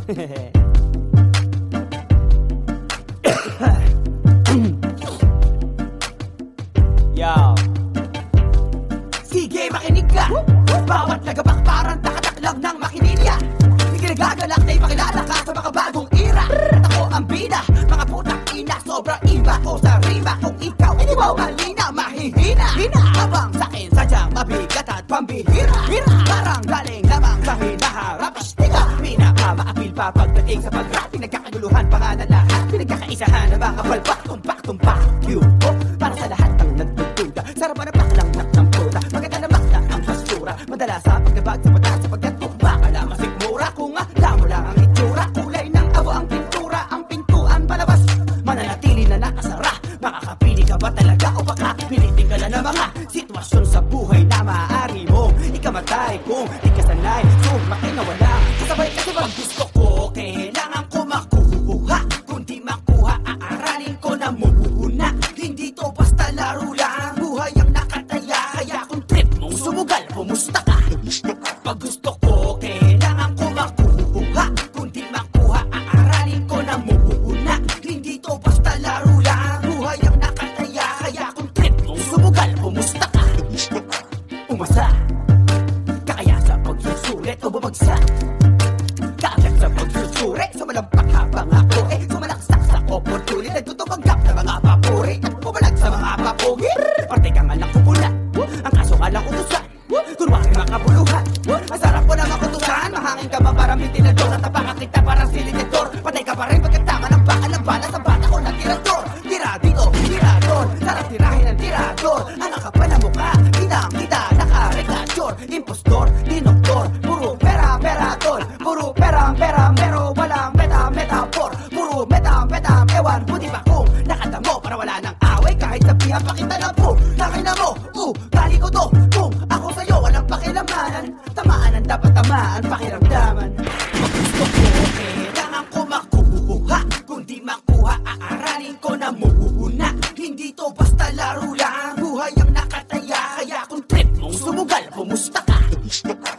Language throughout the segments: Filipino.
Yo. Sige, makinig ka. Bawat lagabak parang takataklang ng makinilya. Sige, nagagalak na ipakilala ka sa mga bagong era. At ako ang bida, mga putang ina, sobrang iba ko sa rima. Kung ikaw ay di mo halina, mahihina. Habang sa'kin sadyang mabigat at pambihira. Parang galing lamang sa hinaharap. Tiga, pinakamaapil pa pagdating sa pag-rap. Pinagkakaguluhan pa nga na lahat. Pinagkakaisahan na mga palpak, tumpak, yupo. Para sa lahat ng nagdududa, sarap na baklang ng puta. Maganda na bakla ang basura. Madala sa pagnabag sa mata sapagkat baka na masigmura. Kung alam mo lang ang itsura, kulay ng abo ang pintura. Ang pintuan palabas, mananatili na nakasara. Makakapili ka ba talaga o baka pilitin ka na mga sitwasyon sa buhay na maaari mong ikamatay kung di ka sanay. So makinawala, kasabay kasi pag gusto ko, kailangan ko makuha. Kung di makuha, aaralin ko na muna. Hindi to basta laro lang, buhay ang nakataya. Kaya kung trip mong sumugal, pumusta ka. Pag gusto ko, kailangan ko makuha. Kung di makuha, aaralin ko na muna. Hindi to basta laro lang, buhay ang nakataya. Kaya kung trip mong sumugal, pumusta ka. Umasa, kakaya sa pagsusulit o bumagsak. Kaagad sa pagsusuri, sumalampak habang ako sumalaksak sa opportunity. Nagtutumanggap na mga papuri at pumalag sa mga papugi. Parte kang anak ko pula, ang kaso alang utusan. Kunwari makabuluhan, ang sarap ko na makutusan. Mahangin ka ba parang ventilador at tapangat kita parang silinidor. Patay ka pa rin pagkatama ng bakal ng bala sa bata ko ng tirador. Tira dito, tirador, sarap tirahin ng tirador. Ang nakapal na mukha, kinang kita nakarekadyor. Impostor, dinoktor, puro pera, tol. Puro pera, pero walang metaphor. Puro meta, ewan, buti ba kung nakatamo para wala nang away. Kahit sabihan pa kita na po, nakina mo, bali ko to. Kung ako sa'yo, walang pakilamanan. Tamaan ang dapat tamaan, pakiramdaman. Pag gusto ko, kailangan ko makuha. Kung di makuha, aaralin ko na muna. Hindi to basta laro lang, buhay ang nakataya. Kaya kung trip mong sumugal, pumusta ka.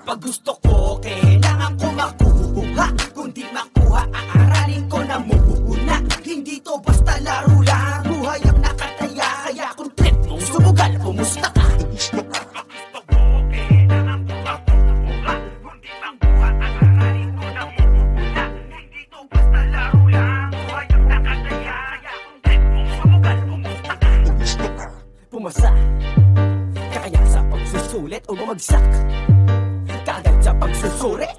Pag gusto ko, kailangan ko makuha. Kung di makuha, aaralin ko na muna. Hindi to basta laro lang, buhay ang nakataya. Kaya kung trip mong sumugal, pumusta ka. Pumasa, kakaya sa pagsusulit o bumagsak. Kaagad sa pagsusuri,